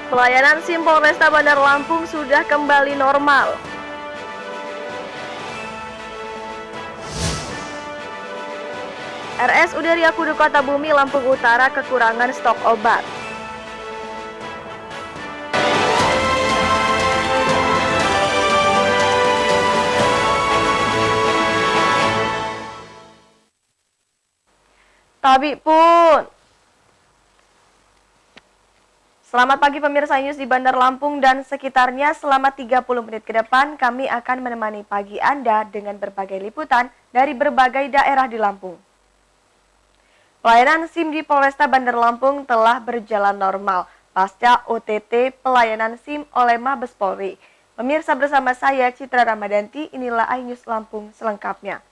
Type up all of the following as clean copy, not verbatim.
Pelayanan SIM Polresta Bandar Lampung sudah kembali normal. RSUD Riyakudu Kota Bumi Lampung Utara kekurangan stok obat. Tabi pun. Selamat pagi pemirsa News di Bandar Lampung dan sekitarnya. Selama 30 menit ke depan kami akan menemani pagi Anda dengan berbagai liputan dari berbagai daerah di Lampung. Pelayanan SIM di Polresta Bandar Lampung telah berjalan normal pasca OTT pelayanan SIM oleh Mabes Polri. Pemirsa, bersama saya Citra Ramadanti, inilah iNews Lampung selengkapnya.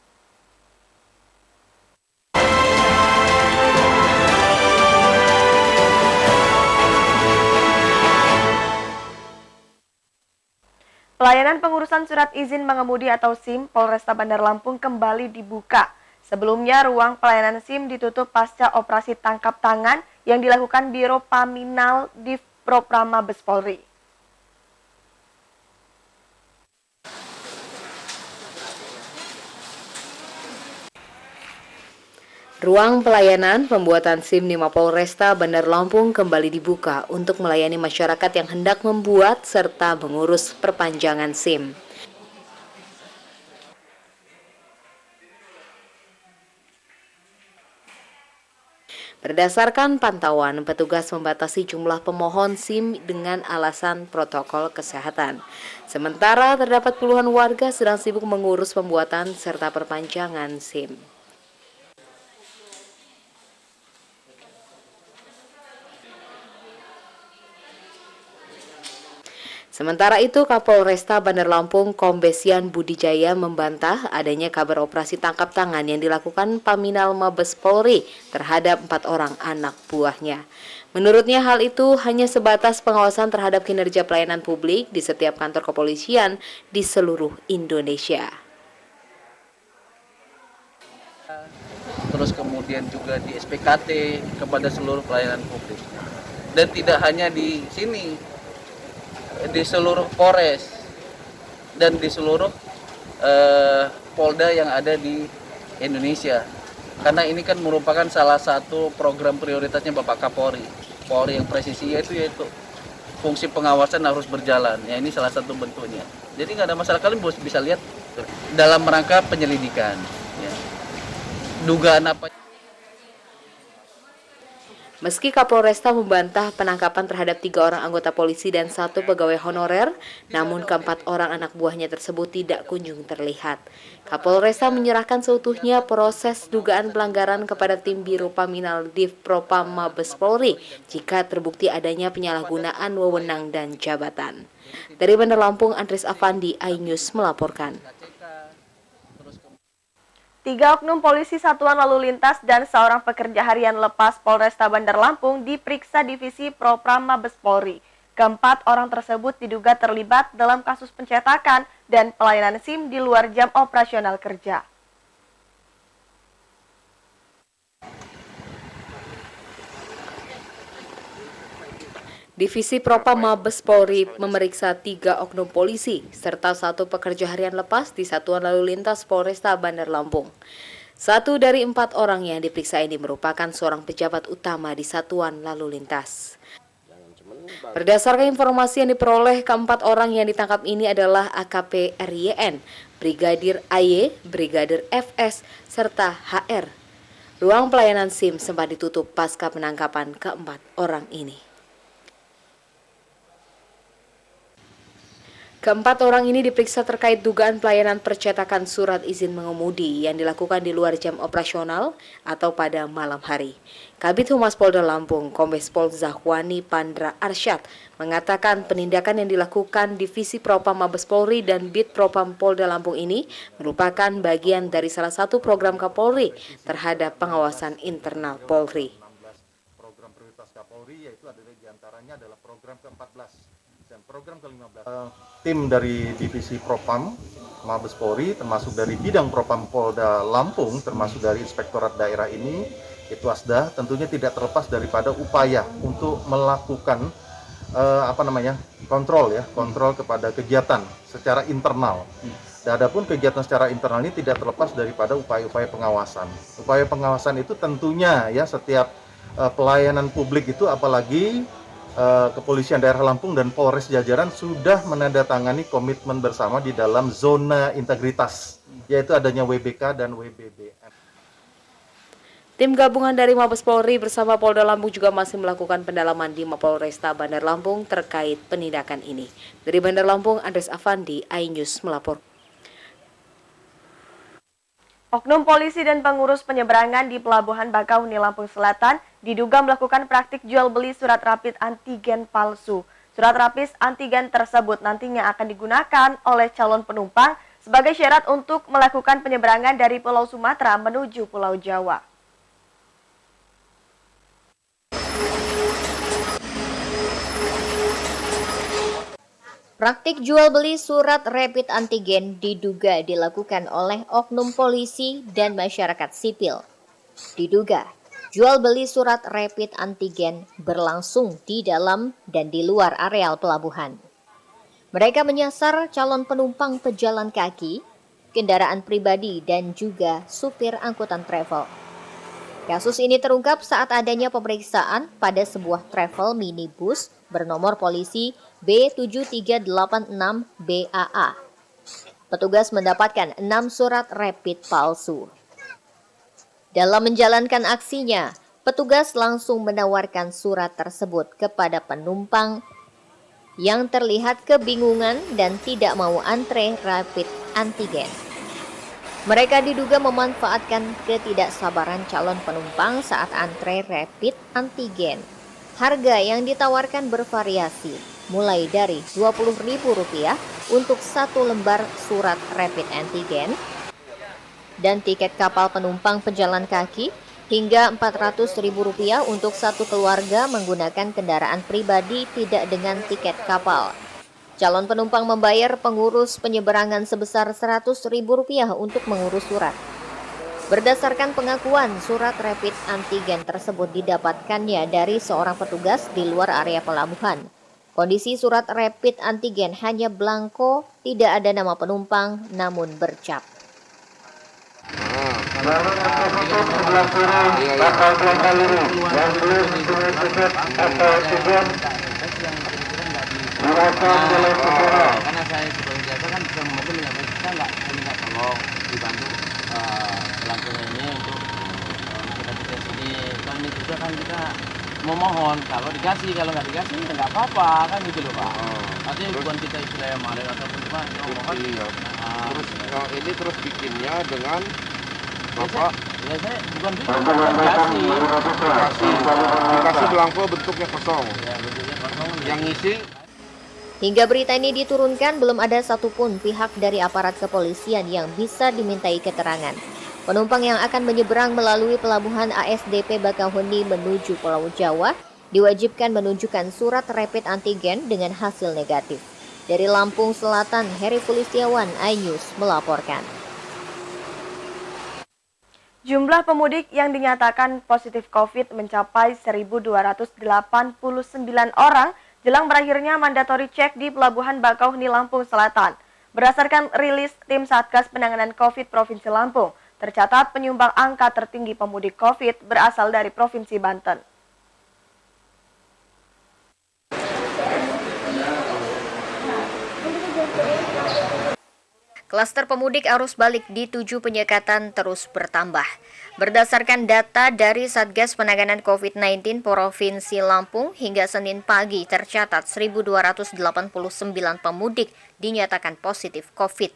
Pelayanan pengurusan surat izin mengemudi atau SIM Polresta Bandar Lampung kembali dibuka. Sebelumnya, ruang pelayanan SIM ditutup pasca operasi tangkap tangan yang dilakukan Biro Paminal Div Propam Mabes Polri. Ruang pelayanan pembuatan SIM di Mapolresta Bandar Lampung kembali dibuka untuk melayani masyarakat yang hendak membuat serta mengurus perpanjangan SIM. Berdasarkan pantauan, petugas membatasi jumlah pemohon SIM dengan alasan protokol kesehatan. Sementara terdapat puluhan warga sedang sibuk mengurus pembuatan serta perpanjangan SIM. Sementara itu, Kapolresta Bandar Lampung Kombesian Budijaya membantah adanya kabar operasi tangkap tangan yang dilakukan Paminal Mabes Polri terhadap 4 orang anak buahnya. Menurutnya hal itu hanya sebatas pengawasan terhadap kinerja pelayanan publik di setiap kantor kepolisian di seluruh Indonesia. Terus kemudian juga di SPKT kepada seluruh pelayanan publik. Dan tidak hanya di sini, di seluruh Polres dan di seluruh Polda yang ada di Indonesia. Karena ini kan merupakan salah satu program prioritasnya Bapak Kapolri. Polri yang presisi yaitu fungsi pengawasan harus berjalan. Ya, ini salah satu bentuknya. Jadi nggak ada masalah, kalian bisa lihat dalam rangka penyelidikan. Ya. Dugaan apa? Meski Kapolresta membantah penangkapan terhadap 3 orang anggota polisi dan 1 pegawai honorer, namun ke-4 orang anak buahnya tersebut tidak kunjung terlihat. Kapolresta menyerahkan seutuhnya proses dugaan pelanggaran kepada tim Biro Paminal Div Propam Mabes Polri jika terbukti adanya penyalahgunaan wewenang dan jabatan. Dari Bandar Lampung, Andres Afandi, iNews melaporkan. 3 oknum polisi satuan lalu lintas dan seorang pekerja harian lepas Polresta Bandar Lampung diperiksa Divisi Propam Mabes Polri. Ke-4 orang tersebut diduga terlibat dalam kasus pencetakan dan pelayanan SIM di luar jam operasional kerja. Divisi Propam Mabes Polri memeriksa 3 oknum polisi serta 1 pekerja harian lepas di Satuan Lalu Lintas Polresta Bandar Lampung. 1 dari 4 orang yang diperiksa ini merupakan seorang pejabat utama di Satuan Lalu Lintas. Berdasarkan informasi yang diperoleh, ke-4 orang yang ditangkap ini adalah AKP RYN, Brigadir AY, Brigadir FS, serta HR. Ruang pelayanan SIM sempat ditutup pasca penangkapan ke-4 orang ini. Ke-4 orang ini diperiksa terkait dugaan pelayanan percetakan surat izin mengemudi yang dilakukan di luar jam operasional atau pada malam hari. Kabid Humas Polda Lampung, Kombes Pol Zahwani Pandra Arsyad, mengatakan penindakan yang dilakukan Divisi Propam Mabes Polri dan Bid Propam Polda Lampung ini merupakan bagian dari salah satu program Kapolri terhadap pengawasan internal Polri. Program prioritas Kapolri yaitu ada diantaranya adalah program ke-14. Dan program ke-15, tim dari Divisi Propam Mabes Polri termasuk dari bidang Propam Polda Lampung termasuk dari Inspektorat Daerah ini itu Asda tentunya tidak terlepas daripada upaya untuk melakukan kontrol kepada kegiatan secara internal. Dan adapun kegiatan secara internal ini tidak terlepas daripada upaya-upaya pengawasan. Upaya pengawasan itu tentunya ya setiap pelayanan publik itu, apalagi Kepolisian Daerah Lampung dan Polres Jajaran sudah menandatangani komitmen bersama di dalam zona integritas, yaitu adanya WBK dan WBBM. Tim gabungan dari Mabes Polri bersama Polda Lampung juga masih melakukan pendalaman di Mapolresta Bandar Lampung terkait penindakan ini. Dari Bandar Lampung, Andres Afandi, iNews melapor. Oknum polisi dan pengurus penyeberangan di Pelabuhan Bakauheni, Lampung Selatan diduga melakukan praktik jual beli surat rapid antigen palsu. Surat rapid antigen tersebut nantinya akan digunakan oleh calon penumpang sebagai syarat untuk melakukan penyeberangan dari Pulau Sumatera menuju Pulau Jawa. Praktik jual beli surat rapid antigen diduga dilakukan oleh oknum polisi dan masyarakat sipil. Diduga, jual beli surat rapid antigen berlangsung di dalam dan di luar areal pelabuhan. Mereka menyasar calon penumpang pejalan kaki, kendaraan pribadi, dan juga supir angkutan travel. Kasus ini terungkap saat adanya pemeriksaan pada sebuah travel minibus bernomor polisi B7386BAA. Petugas mendapatkan 6 surat rapid palsu. Dalam menjalankan aksinya, petugas langsung menawarkan surat tersebut kepada penumpang yang terlihat kebingungan dan tidak mau antre rapid antigen. Mereka diduga memanfaatkan ketidaksabaran calon penumpang saat antre rapid antigen. Harga yang ditawarkan bervariasi, mulai dari Rp20.000 untuk 1 lembar surat rapid antigen dan tiket kapal penumpang pejalan kaki hingga Rp400.000 untuk satu keluarga menggunakan kendaraan pribadi tidak dengan tiket kapal. Calon penumpang membayar pengurus penyeberangan sebesar Rp100.000 untuk mengurus surat. Berdasarkan pengakuan, surat rapid antigen tersebut didapatkannya dari seorang petugas di luar area pelabuhan. Kondisi surat rapid antigen hanya blanko, tidak ada nama penumpang, namun bercap. Karena saya sebagai biasa kan bisa mungkin kita nggak minta tolong dibantu pelakunya ini untuk kita sini. Kan ini juga kan kita memohon kalau dikasih, kalau nggak dikasih nggak apa-apa kan gitu loh Pak. Artinya bukan kita istilah yang marah ataupun cuma mohon. Terus ini terus bikinnya dengan Bapak? Ya saya bukan bikin, dikasih belangko bentuknya kosong. Ya, bentuknya kosong. Yang ngisi. Hingga berita ini diturunkan, belum ada satupun pihak dari aparat kepolisian yang bisa dimintai keterangan. Penumpang yang akan menyeberang melalui pelabuhan ASDP Bakauheni menuju Pulau Jawa diwajibkan menunjukkan surat rapid antigen dengan hasil negatif. Dari Lampung Selatan, Heri Fulistiawan, iNews melaporkan. Jumlah pemudik yang dinyatakan positif COVID mencapai 1.289 orang jelang berakhirnya mandatory check di Pelabuhan Bakauheni, Lampung Selatan. Berdasarkan rilis tim Satgas Penanganan COVID Provinsi Lampung, tercatat penyumbang angka tertinggi pemudik COVID berasal dari Provinsi Banten. Klaster pemudik arus balik di 7 penyekatan terus bertambah. Berdasarkan data dari Satgas Penanganan COVID-19 Provinsi Lampung, hingga Senin pagi tercatat 1.289 pemudik dinyatakan positif COVID.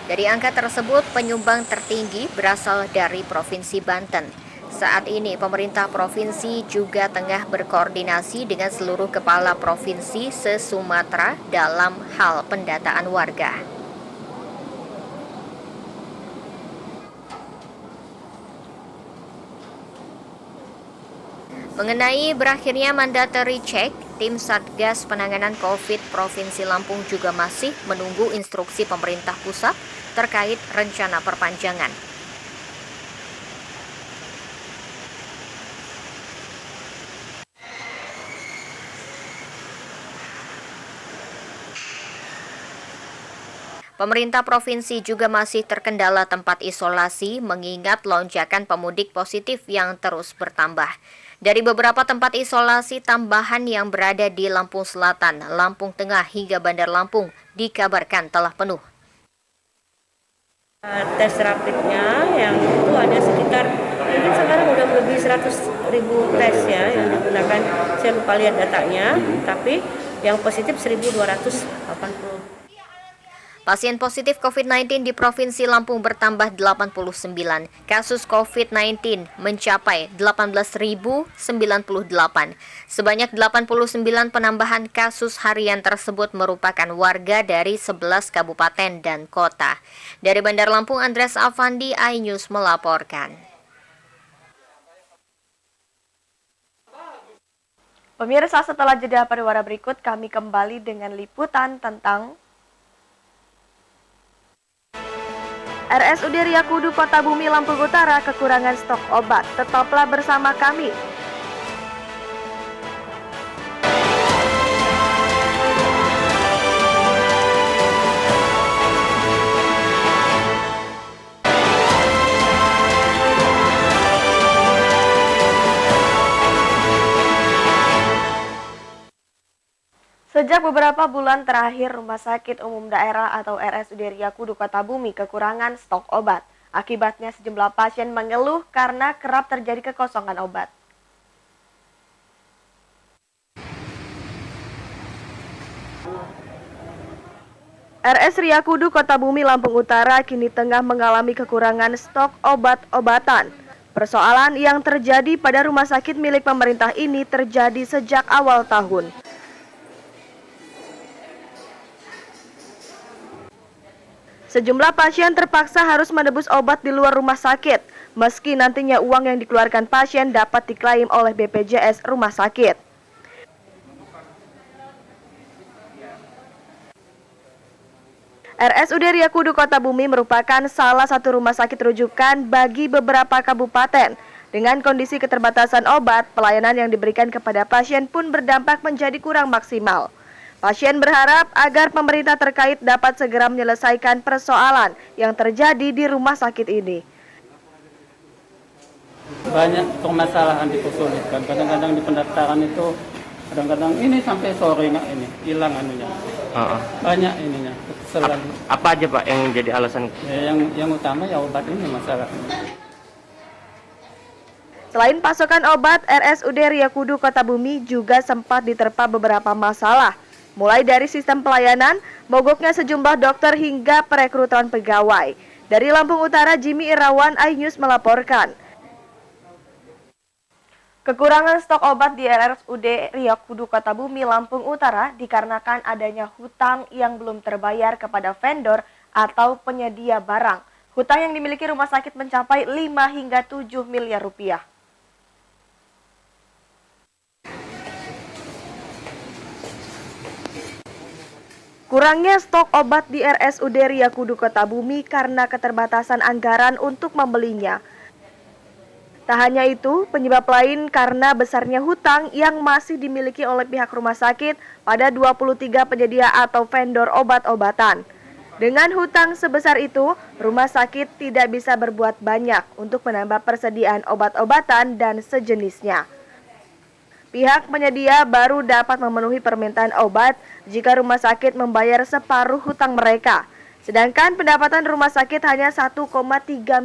Dari angka tersebut, penyumbang tertinggi berasal dari Provinsi Banten. Saat ini, pemerintah provinsi juga tengah berkoordinasi dengan seluruh kepala provinsi se-Sumatera dalam hal pendataan warga. Mengenai berakhirnya mandatory check, tim Satgas Penanganan COVID Provinsi Lampung juga masih menunggu instruksi pemerintah pusat terkait rencana perpanjangan. Pemerintah provinsi juga masih terkendala tempat isolasi mengingat lonjakan pemudik positif yang terus bertambah. Dari beberapa tempat isolasi tambahan yang berada di Lampung Selatan, Lampung Tengah hingga Bandar Lampung dikabarkan telah penuh. Tes rapidnya yang itu ada sekitar, mungkin sekarang udah lebih 100.000 tes ya yang digunakan, saya lupa lihat datanya, tapi yang positif 1.280. Pasien positif COVID-19 di Provinsi Lampung bertambah 89. Kasus COVID-19 mencapai 18.098. Sebanyak 89 penambahan kasus harian tersebut merupakan warga dari 11 kabupaten dan kota. Dari Bandar Lampung, Andres Afandi, iNews melaporkan. Pemirsa, setelah jeda pariwara berikut, kami kembali dengan liputan tentang RSUD Riyakudu Kota Bumi Lampung Utara kekurangan stok obat. Tetaplah bersama kami. Sejak beberapa bulan terakhir, Rumah Sakit Umum Daerah atau RSUD Riyakudu Kota Bumi kekurangan stok obat. Akibatnya sejumlah pasien mengeluh karena kerap terjadi kekosongan obat. RS Riyakudu Kota Bumi Lampung Utara kini tengah mengalami kekurangan stok obat-obatan. Persoalan yang terjadi pada rumah sakit milik pemerintah ini terjadi sejak awal tahun. Sejumlah pasien terpaksa harus menebus obat di luar rumah sakit, meski nantinya uang yang dikeluarkan pasien dapat diklaim oleh BPJS rumah sakit. RSUD Riyakudu Kota Bumi merupakan salah satu rumah sakit rujukan bagi beberapa kabupaten. Dengan kondisi keterbatasan obat, pelayanan yang diberikan kepada pasien pun berdampak menjadi kurang maksimal. Pasien berharap agar pemerintah terkait dapat segera menyelesaikan persoalan yang terjadi di rumah sakit ini. Banyak permasalahan dipersulitkan. Kadang-kadang di pendaftaran itu, kadang-kadang ini sampai sore nggak ini hilang anunya. Banyak ininya. Apa aja Pak yang jadi alasan? Ya, yang utama ya obat ini masalahnya. Selain pasokan obat, RSUD Riyakudu Kota Bumi juga sempat diterpa beberapa masalah. Mulai dari sistem pelayanan, mogoknya sejumlah dokter hingga perekrutan pegawai. Dari Lampung Utara, Jimmy Irawan, iNews melaporkan. Kekurangan stok obat di RSUD Riyakudu Kota Bumi Lampung Utara dikarenakan adanya hutang yang belum terbayar kepada vendor atau penyedia barang. Hutang yang dimiliki rumah sakit mencapai 5 hingga 7 miliar rupiah. Kurangnya stok obat di RSUD Riyakudu Kota Bumi karena keterbatasan anggaran untuk membelinya. Tak hanya itu, penyebab lain karena besarnya hutang yang masih dimiliki oleh pihak rumah sakit pada 23 penyedia atau vendor obat-obatan. Dengan hutang sebesar itu, rumah sakit tidak bisa berbuat banyak untuk menambah persediaan obat-obatan dan sejenisnya. Pihak penyedia baru dapat memenuhi permintaan obat jika rumah sakit membayar separuh hutang mereka. Sedangkan pendapatan rumah sakit hanya 1,3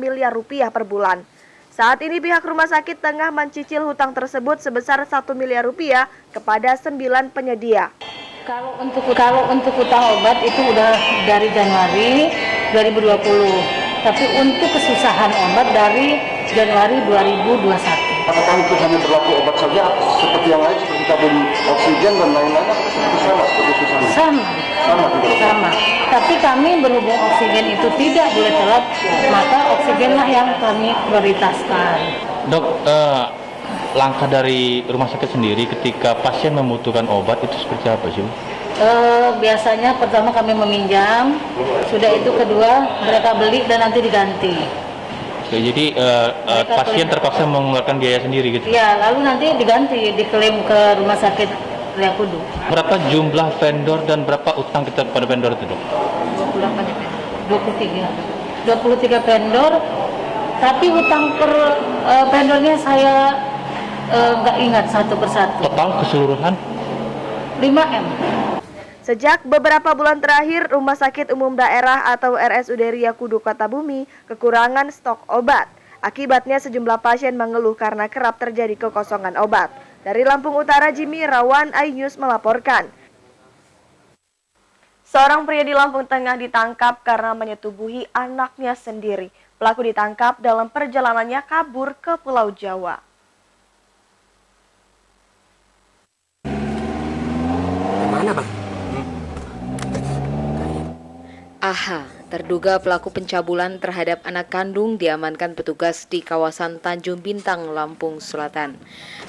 miliar rupiah per bulan. Saat ini pihak rumah sakit tengah mencicil hutang tersebut sebesar 1 miliar rupiah kepada 9 penyedia. Kalau untuk hutang obat itu udah dari Januari 2020. Tapi untuk kesusahan obat dari Januari 2021. Apakah itu hanya berlaku obat saja seperti yang lain, seperti tabung oksigen dan lain-lain, seperti sama seperti itu sama? Sama. Tapi kami berhubung oksigen itu tidak boleh telat, maka oksigenlah yang kami prioritaskan. Dok, langkah dari rumah sakit sendiri ketika pasien membutuhkan obat itu seperti apa sih? Biasanya pertama kami meminjam, sudah itu kedua mereka beli dan nanti diganti. Oke, jadi pasien terpaksa mengeluarkan biaya sendiri gitu? Ya, lalu nanti diganti, diklaim ke rumah sakit Riyakudu. Berapa jumlah vendor dan berapa utang kita pada vendor itu, Dok? 28 vendor. 23 vendor, tapi utang per vendornya saya nggak ingat satu persatu. Total keseluruhan 5M. Sejak beberapa bulan terakhir, Rumah Sakit Umum Daerah atau RSUD Ria Kudu Kota Bumi kekurangan stok obat. Akibatnya sejumlah pasien mengeluh karena kerap terjadi kekosongan obat. Dari Lampung Utara, Jimmy Irawan, iNews melaporkan. Seorang pria di Lampung Tengah ditangkap karena menyetubuhi anaknya sendiri. Pelaku ditangkap dalam perjalanannya kabur ke Pulau Jawa. Mana, Bang? AH, terduga pelaku pencabulan terhadap anak kandung diamankan petugas di kawasan Tanjung Bintang, Lampung Selatan.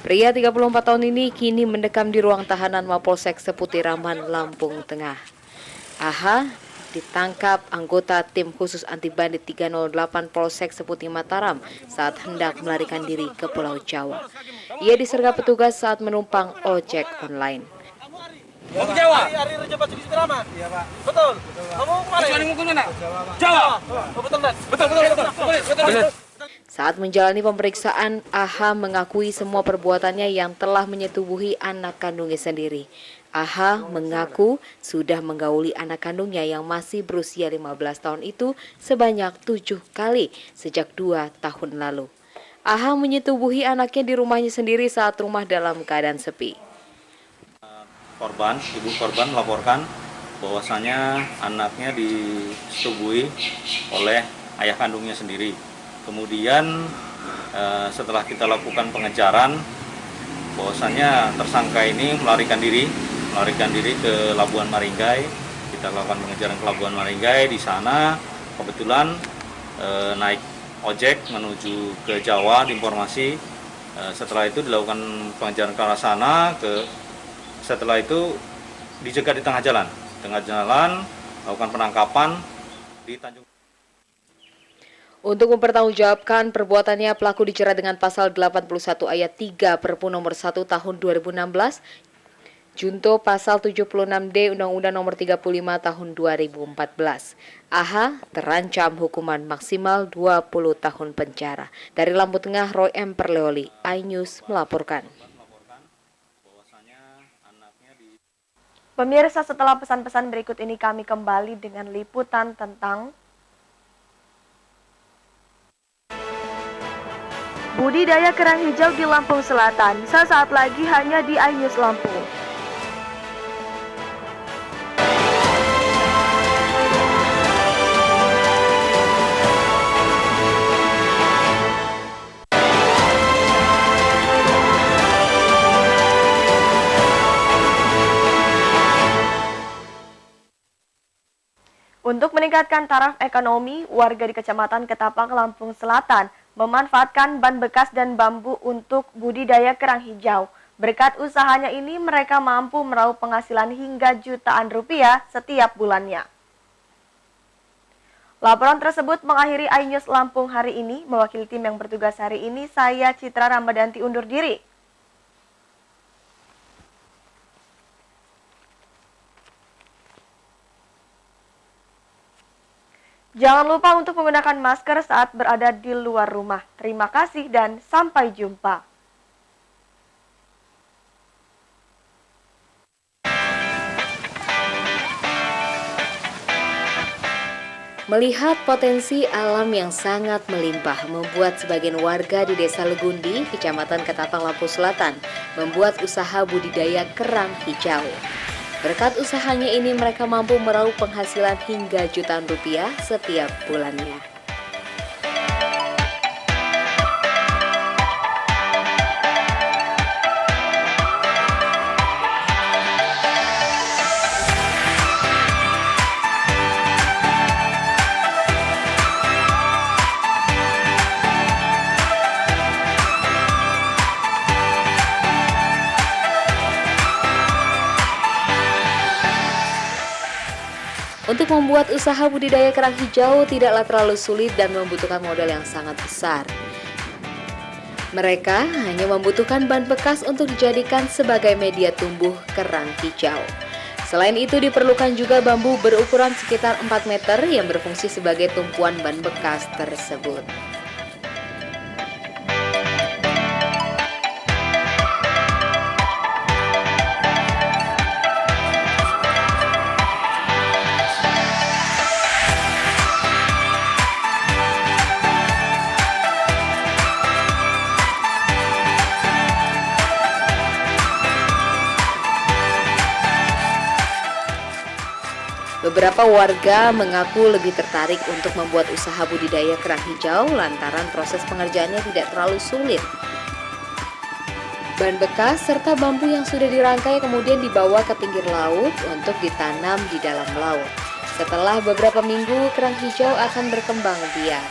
Pria 34 tahun ini kini mendekam di ruang tahanan Mapolsek Seputiraman, Lampung Tengah. AH ditangkap anggota tim khusus anti bandit 308 Polsek Seputi Mataram saat hendak melarikan diri ke Pulau Jawa. Ia disergap petugas saat menumpang ojek online. Mau ke Jawa? Hari Raja Batu di Setirama? Iya, Pak. Betul? Kamu kemana? Jawa. Betul. Saat menjalani pemeriksaan, AH mengakui semua perbuatannya yang telah menyetubuhi anak kandungnya sendiri. AH mengaku sudah menggauli anak kandungnya yang masih berusia 15 tahun itu sebanyak 7 kali sejak 2 tahun lalu. AH menyetubuhi anaknya di rumahnya sendiri saat rumah dalam keadaan sepi. Ibu korban melaporkan bahwasanya anaknya disetubuhi oleh ayah kandungnya sendiri. Kemudian setelah kita lakukan pengejaran, bahwasanya tersangka ini melarikan diri ke Labuan Maringgai. Kita lakukan pengejaran ke Labuan Maringgai. Di sana kebetulan naik ojek menuju ke Jawa, informasi. Setelah itu dilakukan pengejaran ke arah sana. Setelah itu dijegat di tengah jalan, lakukan penangkapan di Tanjung. Untuk mempertanggungjawabkan perbuatannya, pelaku dijerat dengan pasal 81 ayat 3 Perpu nomor 1 tahun 2016, junto pasal 76D Undang-Undang nomor 35 tahun 2014. AH terancam hukuman maksimal 20 tahun penjara. Dari Lampung Tengah, Roy M. Perleoli, iNews melaporkan. Pemirsa, setelah pesan-pesan berikut ini kami kembali dengan liputan tentang budidaya kerang hijau di Lampung Selatan. Sesaat lagi hanya di iNews Lampung. Untuk meningkatkan taraf ekonomi, warga di Kecamatan Ketapang, Lampung Selatan memanfaatkan ban bekas dan bambu untuk budidaya kerang hijau. Berkat usahanya ini, mereka mampu meraup penghasilan hingga jutaan rupiah setiap bulannya. Laporan tersebut mengakhiri iNews Lampung hari ini. Mewakili tim yang bertugas hari ini, saya Citra Ramadanti undur diri. Jangan lupa untuk menggunakan masker saat berada di luar rumah. Terima kasih dan sampai jumpa. Melihat potensi alam yang sangat melimpah membuat sebagian warga di Desa Legundi, Kecamatan Ketapang, Lampung Selatan, membuat usaha budidaya kerang hijau. Berkat usahanya ini mereka mampu meraup penghasilan hingga jutaan rupiah setiap bulannya. Untuk membuat usaha budidaya kerang hijau tidaklah terlalu sulit dan membutuhkan modal yang sangat besar. Mereka hanya membutuhkan ban bekas untuk dijadikan sebagai media tumbuh kerang hijau. Selain itu diperlukan juga bambu berukuran sekitar 4 meter yang berfungsi sebagai tumpuan ban bekas tersebut. Beberapa warga mengaku lebih tertarik untuk membuat usaha budidaya kerang hijau lantaran proses pengerjaannya tidak terlalu sulit. Ban bekas serta bambu yang sudah dirangkai kemudian dibawa ke pinggir laut untuk ditanam di dalam laut. Setelah beberapa minggu, kerang hijau akan berkembang biak.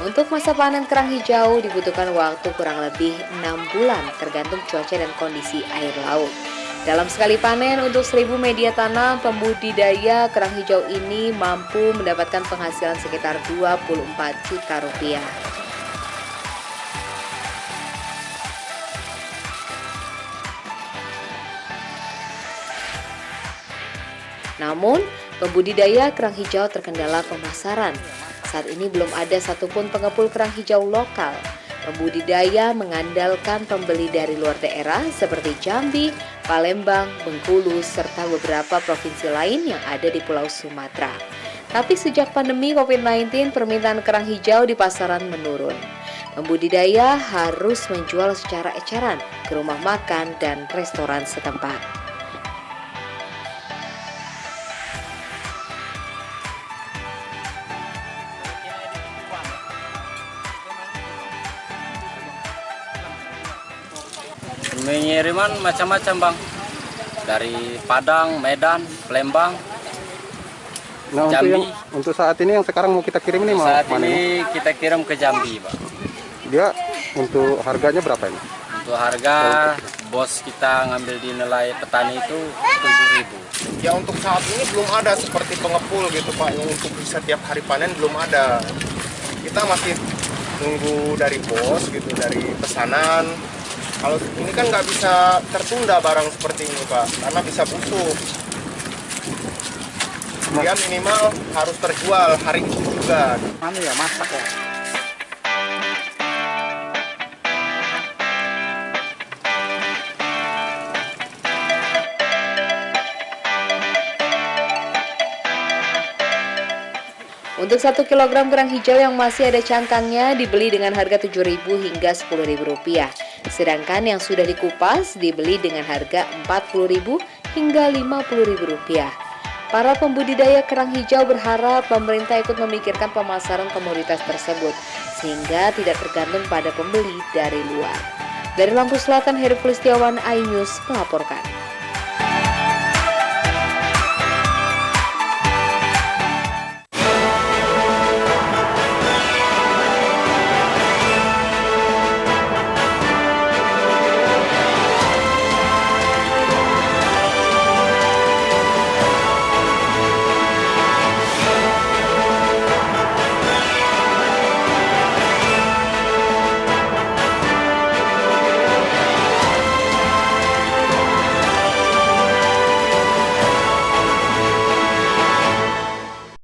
Untuk masa panen kerang hijau dibutuhkan waktu kurang lebih 6 bulan tergantung cuaca dan kondisi air laut. Dalam sekali panen untuk 1000 media tanam, pembudidaya kerang hijau ini mampu mendapatkan penghasilan sekitar 24 juta rupiah. Namun, pembudidaya kerang hijau terkendala pemasaran. Saat ini belum ada satupun pengepul kerang hijau lokal. Pembudidaya mengandalkan pembeli dari luar daerah seperti Jambi, Palembang, Bengkulu, serta beberapa provinsi lain yang ada di Pulau Sumatera. Tapi sejak pandemi COVID-19, permintaan kerang hijau di pasaran menurun. Pembudidaya harus menjual secara eceran ke rumah makan dan restoran setempat. Pengiriman macam-macam bang, dari Padang, Medan, Palembang, Jambi. Untuk saat ini yang sekarang mau kita kirim ini saat ini kita kirim ke Jambi bang. Dia untuk harganya berapa ini? Untuk harga bos kita ngambil di nilai petani itu 7.000. Ya untuk saat ini belum ada seperti pengepul gitu Pak, yang untuk bisa tiap hari panen belum ada. Kita masih tunggu dari bos gitu, dari pesanan. Kalau ini kan nggak bisa tertunda barang seperti ini Pak, karena bisa busuk. Dia minimal harus terjual hari itu juga. Mana ya, masak ya? Untuk 1 kilogram kerang hijau yang masih ada cangkangnya dibeli dengan harga Rp7.000 hingga Rp10.000. Sedangkan yang sudah dikupas dibeli dengan harga Rp40.000 hingga Rp50.000. Para pembudidaya kerang hijau berharap pemerintah ikut memikirkan pemasaran komoditas tersebut sehingga tidak tergantung pada pembeli dari luar. Dari Lampung Selatan, Heri Pulistiawan, iNews melaporkan.